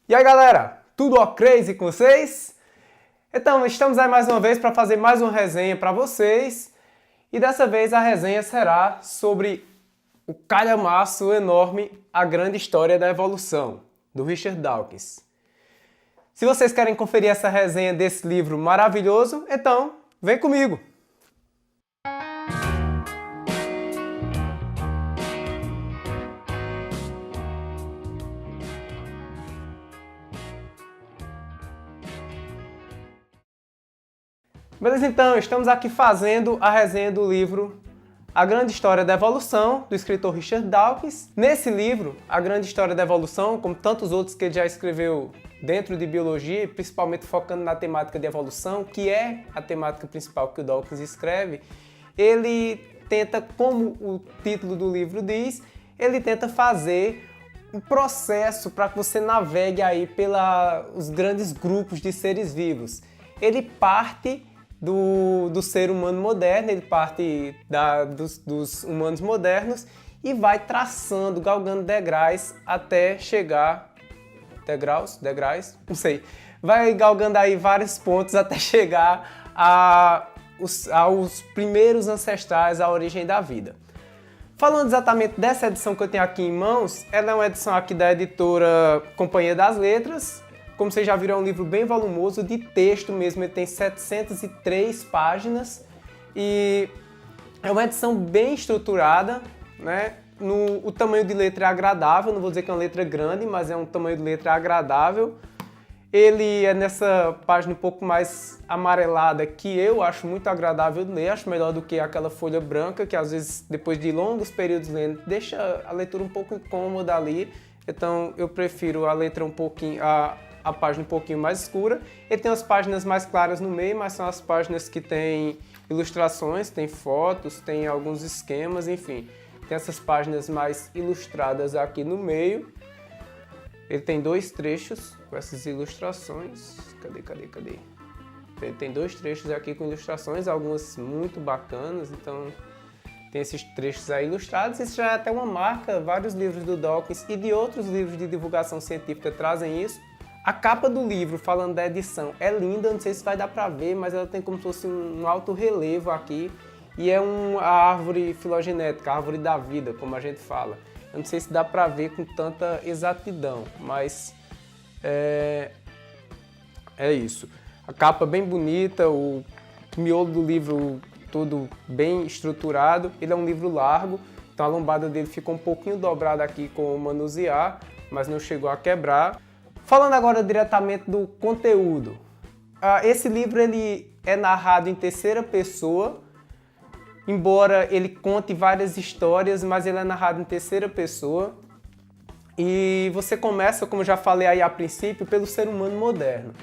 E aí galera, tudo ok com vocês? Então, estamos aí mais uma vez para fazer mais uma resenha para vocês. E dessa vez a resenha será sobre o calhamaço enorme A Grande História da Evolução, do Richard Dawkins. Se vocês querem conferir essa resenha desse livro maravilhoso, então vem comigo! Beleza, então, estamos aqui fazendo a resenha do livro A Grande História da Evolução, do escritor Richard Dawkins. Nesse livro, A Grande História da Evolução, como tantos outros que ele já escreveu dentro de biologia, principalmente focando na temática de evolução, que é a temática principal que o Dawkins escreve, ele tenta, como o título do livro diz, ele tenta fazer um processo para que você navegue aí pelos grandes grupos de seres vivos. Ele parte do ser humano moderno, ele parte dos humanos modernos e vai traçando, galgando degraus até chegar... Degraus? Não sei. Vai galgando aí vários pontos até chegar aos primeiros ancestrais, à origem da vida. Falando exatamente dessa edição que eu tenho aqui em mãos, ela é uma edição aqui da editora Companhia das Letras. Como vocês já viram, é um livro bem volumoso, de texto mesmo, ele tem 703 páginas e é uma edição bem estruturada, né? O tamanho de letra é agradável, não vou dizer que é uma letra grande, mas é um tamanho de letra agradável. Ele é nessa página um pouco mais amarelada, que eu acho muito agradável de ler, acho melhor do que aquela folha branca, que às vezes, depois de longos períodos lendo, deixa a leitura um pouco incômoda ali. Então eu prefiro a letra um pouquinho... a página um pouquinho mais escura. Ele tem as páginas mais claras no meio, mas são as páginas que tem ilustrações, tem fotos, tem alguns esquemas, enfim. Tem essas páginas mais ilustradas aqui no meio. Ele tem dois trechos com essas ilustrações. Cadê? Ele tem dois trechos aqui com ilustrações, algumas muito bacanas, então tem esses trechos aí ilustrados. Isso já é até uma marca, vários livros do Dawkins e de outros livros de divulgação científica trazem isso. A capa do livro, falando da edição, é linda, não sei se vai dar pra ver, mas ela tem como se fosse um alto relevo aqui. E é a árvore filogenética, a árvore da vida, como a gente fala. Eu não sei se dá pra ver com tanta exatidão, mas é isso. A capa bem bonita, o miolo do livro todo bem estruturado. Ele é um livro largo, então a lombada dele ficou um pouquinho dobrada aqui com o manusear, mas não chegou a quebrar. Falando agora diretamente do conteúdo, esse livro ele é narrado em terceira pessoa, embora ele conte várias histórias, mas ele é narrado em terceira pessoa. E você começa, como eu já falei aí a princípio, pelo ser humano moderno.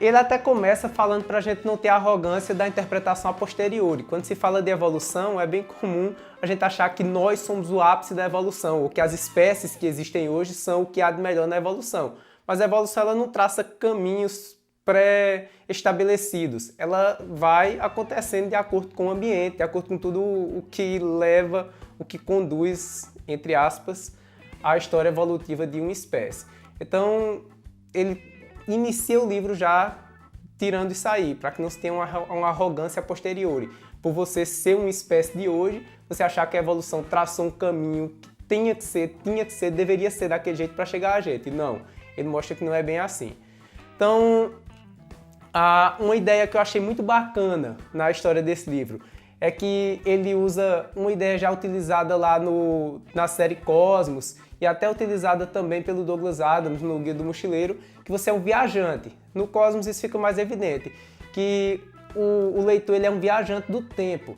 Ele até começa falando para a gente não ter a arrogância da interpretação a posteriori. Quando se fala de evolução, é bem comum a gente achar que nós somos o ápice da evolução, ou que as espécies que existem hoje são o que há de melhor na evolução. Mas a evolução ela não traça caminhos pré-estabelecidos. Ela vai acontecendo de acordo com o ambiente, de acordo com tudo o que leva, o que conduz, entre aspas, à história evolutiva de uma espécie. Então, ele inicia o livro já tirando isso aí, para que não se tenha uma arrogância a posteriori. Por você ser uma espécie de hoje, você achar que a evolução traçou um caminho que tinha que ser, deveria ser daquele jeito para chegar a gente. Não. Ele mostra que não é bem assim. Então, uma ideia que eu achei muito bacana na história desse livro é que ele usa uma ideia já utilizada lá na série Cosmos e até utilizada também pelo Douglas Adams no Guia do Mochileiro, que você é um viajante. No Cosmos isso fica mais evidente, que o leitor ele é um viajante do tempo.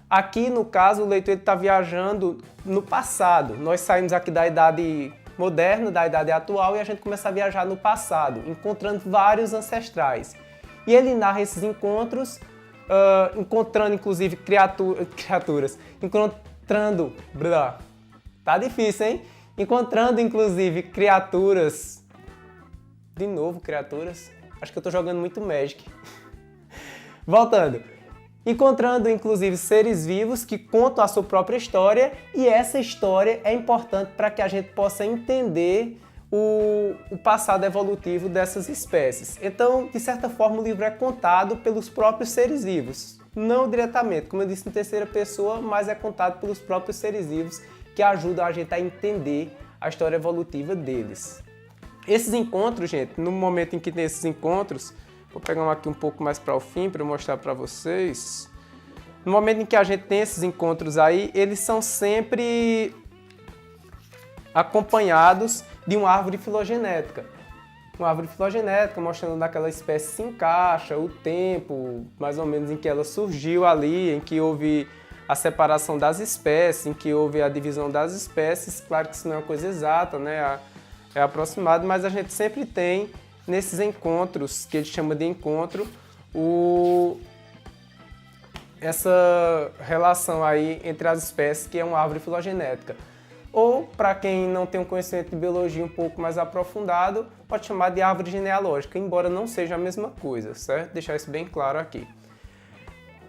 Aqui, no caso, o leitor está viajando no passado. Nós saímos aqui da idade moderna, da idade atual, e a gente começa a viajar no passado, encontrando vários ancestrais. E ele narra esses encontros, encontrando inclusive criaturas, encontrando... Tá difícil, hein? Encontrando inclusive criaturas... De novo, criaturas? Acho que eu tô jogando muito Magic. Voltando. Encontrando inclusive seres vivos que contam a sua própria história, e essa história é importante para que a gente possa entender o passado evolutivo dessas espécies. Então, de certa forma, o livro é contado pelos próprios seres vivos. Não diretamente, como eu disse, em terceira pessoa, mas é contado pelos próprios seres vivos que ajudam a gente a entender a história evolutiva deles. Esses encontros, gente, no momento em que tem esses encontros, vou pegar um aqui um pouco mais para o fim para eu mostrar para vocês. No momento em que a gente tem esses encontros aí, eles são sempre acompanhados de uma árvore filogenética. Uma árvore filogenética mostrando onde aquela espécie se encaixa, o tempo mais ou menos em que ela surgiu ali, em que houve a separação das espécies, em que houve a divisão das espécies. Claro que isso não é uma coisa exata, né? É aproximado, mas a gente sempre tem nesses encontros, que ele chama de encontro, essa relação aí entre as espécies, que é uma árvore filogenética. Ou, para quem não tem um conhecimento de biologia um pouco mais aprofundado, pode chamar de árvore genealógica, embora não seja a mesma coisa, certo? Deixar isso bem claro aqui.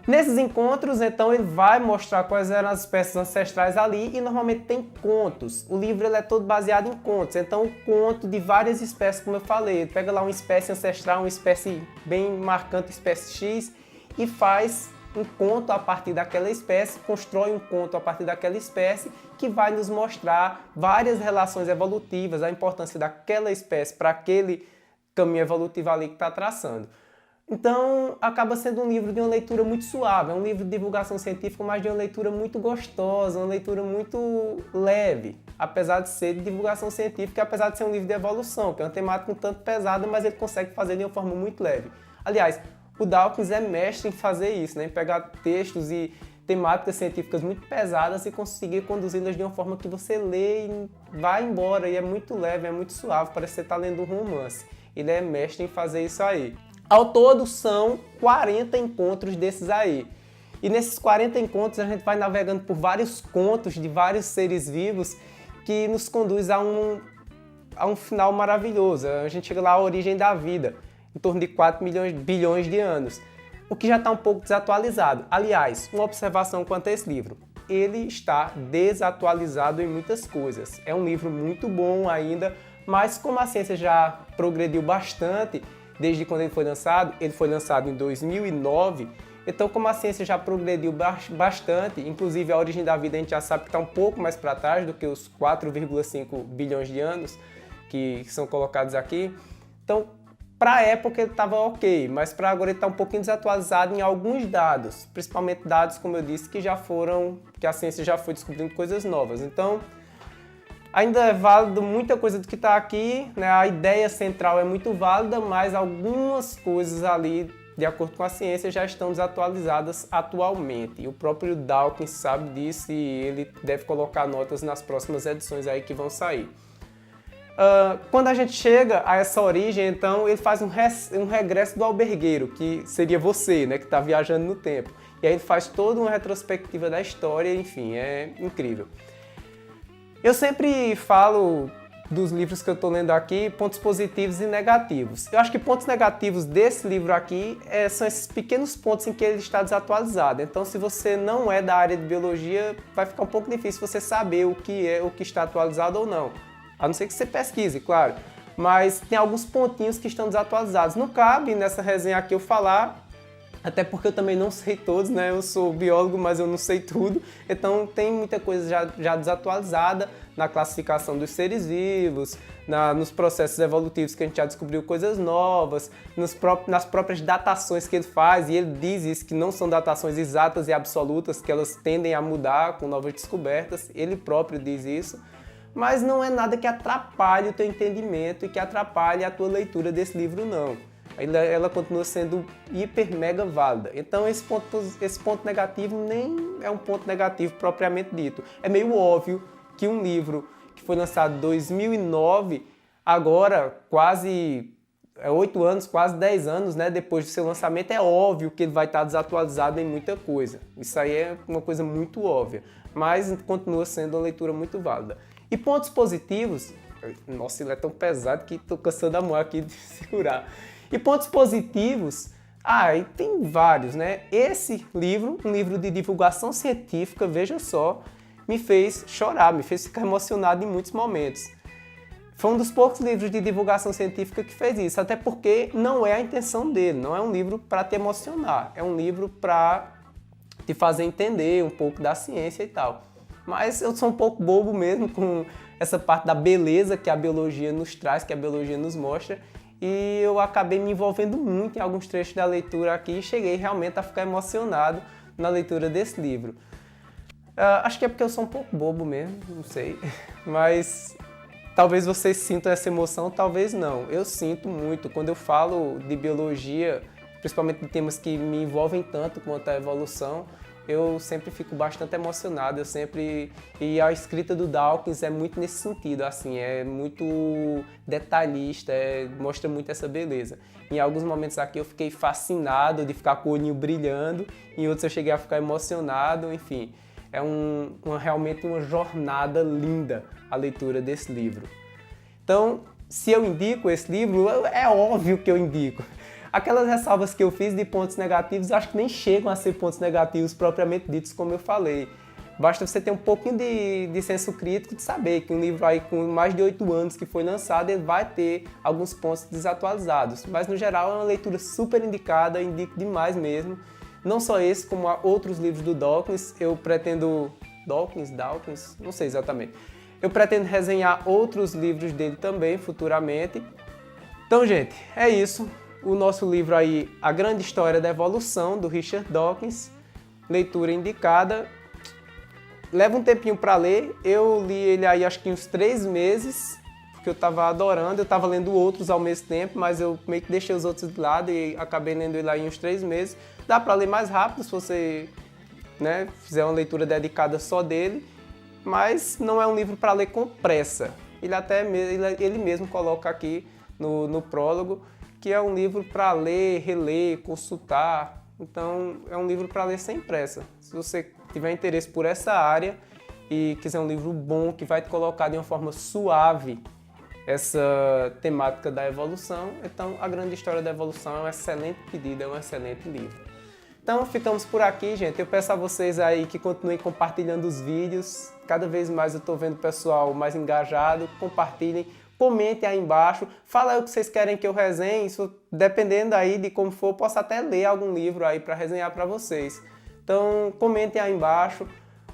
Nesses encontros, então, ele vai mostrar quais eram as espécies ancestrais ali e normalmente tem contos. O livro ele é todo baseado em contos, então um conto de várias espécies, como eu falei. Ele pega lá uma espécie ancestral, uma espécie bem marcante, espécie X, e faz um conto a partir daquela espécie, constrói um conto a partir daquela espécie que vai nos mostrar várias relações evolutivas, a importância daquela espécie para aquele caminho evolutivo ali que está traçando. Então, acaba sendo um livro de uma leitura muito suave, é um livro de divulgação científica, mas de uma leitura muito gostosa, uma leitura muito leve, apesar de ser de divulgação científica, apesar de ser um livro de evolução, que é uma temática um tanto pesada, mas ele consegue fazer de uma forma muito leve. Aliás, o Dawkins é mestre em fazer isso, né? Em pegar textos e temáticas científicas muito pesadas e conseguir conduzi-las de uma forma que você lê e vai embora, e é muito leve, é muito suave, parece que você está lendo um romance. Ele é mestre em fazer isso aí. Ao todo são 40 encontros desses aí. E nesses 40 encontros a gente vai navegando por vários contos de vários seres vivos que nos conduz a um final maravilhoso. A gente chega lá à origem da vida, em torno de 4 bilhões de anos, o que já está um pouco desatualizado. Aliás, uma observação quanto a esse livro. Ele está desatualizado em muitas coisas. É um livro muito bom ainda, mas como a ciência já progrediu bastante, desde quando ele foi lançado em 2009, então como a ciência já progrediu bastante, inclusive a origem da vida a gente já sabe que está um pouco mais para trás do que os 4,5 bilhões de anos que são colocados aqui, então para a época ele estava ok, mas para agora ele está um pouquinho desatualizado em alguns dados, principalmente dados, como eu disse, que a ciência já foi descobrindo coisas novas. Então, ainda é válido muita coisa do que está aqui, né? A ideia central é muito válida, mas algumas coisas ali, de acordo com a ciência, já estão desatualizadas atualmente. E o próprio Dawkins sabe disso e ele deve colocar notas nas próximas edições aí que vão sair. Quando a gente chega a essa origem, então, ele faz um regresso do albergueiro, que seria você, né, que está viajando no tempo. E aí ele faz toda uma retrospectiva da história, enfim, é incrível. Eu sempre falo dos livros que eu estou lendo aqui, pontos positivos e negativos. Eu acho que pontos negativos desse livro aqui são esses pequenos pontos em que ele está desatualizado. Então, se você não é da área de biologia, vai ficar um pouco difícil você saber o que está atualizado ou não. A não ser que você pesquise, claro. Mas tem alguns pontinhos que estão desatualizados. Não cabe nessa resenha aqui eu falar, até porque eu também não sei todos, né? Eu sou biólogo, mas eu não sei tudo. Então tem muita coisa já desatualizada na classificação dos seres vivos, nos processos evolutivos que a gente já descobriu coisas novas, nas próprias datações que ele faz, e ele diz isso, que não são datações exatas e absolutas, que elas tendem a mudar com novas descobertas. Ele próprio diz isso. Mas não é nada que atrapalhe o teu entendimento e que atrapalhe a tua leitura desse livro, não. Ela continua sendo hiper mega válida. Então esse ponto negativo nem é um ponto negativo propriamente dito. É meio óbvio que um livro que foi lançado em 2009, agora quase 8 anos, quase 10 anos, né, depois do seu lançamento, é óbvio que ele vai estar desatualizado em muita coisa. Isso aí é uma coisa muito óbvia, mas continua sendo uma leitura muito válida. E pontos positivos, nossa, ele é tão pesado que estou cansando a mão aqui de segurar. E pontos positivos, e tem vários, né? Esse livro, um livro de divulgação científica, veja só, me fez chorar, me fez ficar emocionado em muitos momentos. Foi um dos poucos livros de divulgação científica que fez isso, até porque não é a intenção dele, não é um livro para te emocionar, é um livro para te fazer entender um pouco da ciência e tal. Mas eu sou um pouco bobo mesmo com essa parte da beleza que a biologia nos traz, que a biologia nos mostra, e eu acabei me envolvendo muito em alguns trechos da leitura aqui e cheguei realmente a ficar emocionado na leitura desse livro. Acho que é porque eu sou um pouco bobo mesmo, não sei, mas talvez vocês sintam essa emoção, talvez não. Eu sinto muito quando eu falo de biologia, principalmente de temas que me envolvem tanto quanto a evolução, eu sempre fico bastante emocionado, E a escrita do Dawkins é muito nesse sentido, assim, é muito detalhista, mostra muito essa beleza. Em alguns momentos aqui eu fiquei fascinado de ficar com o olhinho brilhando, em outros eu cheguei a ficar emocionado, enfim. É realmente uma jornada linda a leitura desse livro. Então, se eu indico esse livro, é óbvio que eu indico. Aquelas ressalvas que eu fiz de pontos negativos, acho que nem chegam a ser pontos negativos propriamente ditos, como eu falei. Basta você ter um pouquinho de senso crítico de saber que um livro aí com mais de 8 anos que foi lançado, ele vai ter alguns pontos desatualizados. Mas, no geral, é uma leitura super indicada, indico demais mesmo. Não só esse, como outros livros do Dawkins, eu pretendo... Dawkins? Não sei exatamente. Eu pretendo resenhar outros livros dele também, futuramente. Então, gente, é isso. O nosso livro aí, A Grande História da Evolução, do Richard Dawkins. Leitura indicada. Leva um tempinho para ler. Eu li ele aí acho que uns 3 meses, porque eu estava adorando. Eu estava lendo outros ao mesmo tempo, mas eu meio que deixei os outros de lado e acabei lendo ele aí uns 3 meses. Dá para ler mais rápido se você, fizer uma leitura dedicada só dele, mas não é um livro para ler com pressa. Ele mesmo coloca aqui no prólogo que é um livro para ler, reler, consultar. Então é um livro para ler sem pressa. Se você tiver interesse por essa área e quiser um livro bom que vai te colocar de uma forma suave essa temática da evolução, então A Grande História da Evolução é um excelente pedido, é um excelente livro. Então ficamos por aqui, gente. Eu peço a vocês aí que continuem compartilhando os vídeos. Cada vez mais eu estou vendo o pessoal mais engajado. Compartilhem, comentem aí embaixo. Fala aí o que vocês querem que eu resenhe. Isso, dependendo aí de como for, eu posso até ler algum livro aí para resenhar para vocês. Então comentem aí embaixo.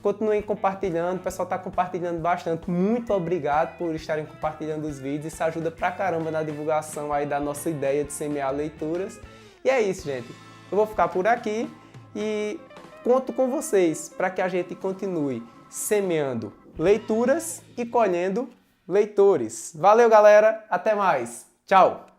Continuem compartilhando, o pessoal está compartilhando bastante. Muito obrigado por estarem compartilhando os vídeos. Isso ajuda pra caramba na divulgação aí da nossa ideia de semear leituras. E é isso, gente. Eu vou ficar por aqui e conto com vocês para que a gente continue semeando leituras e colhendo leitores. Valeu, galera! Até mais! Tchau!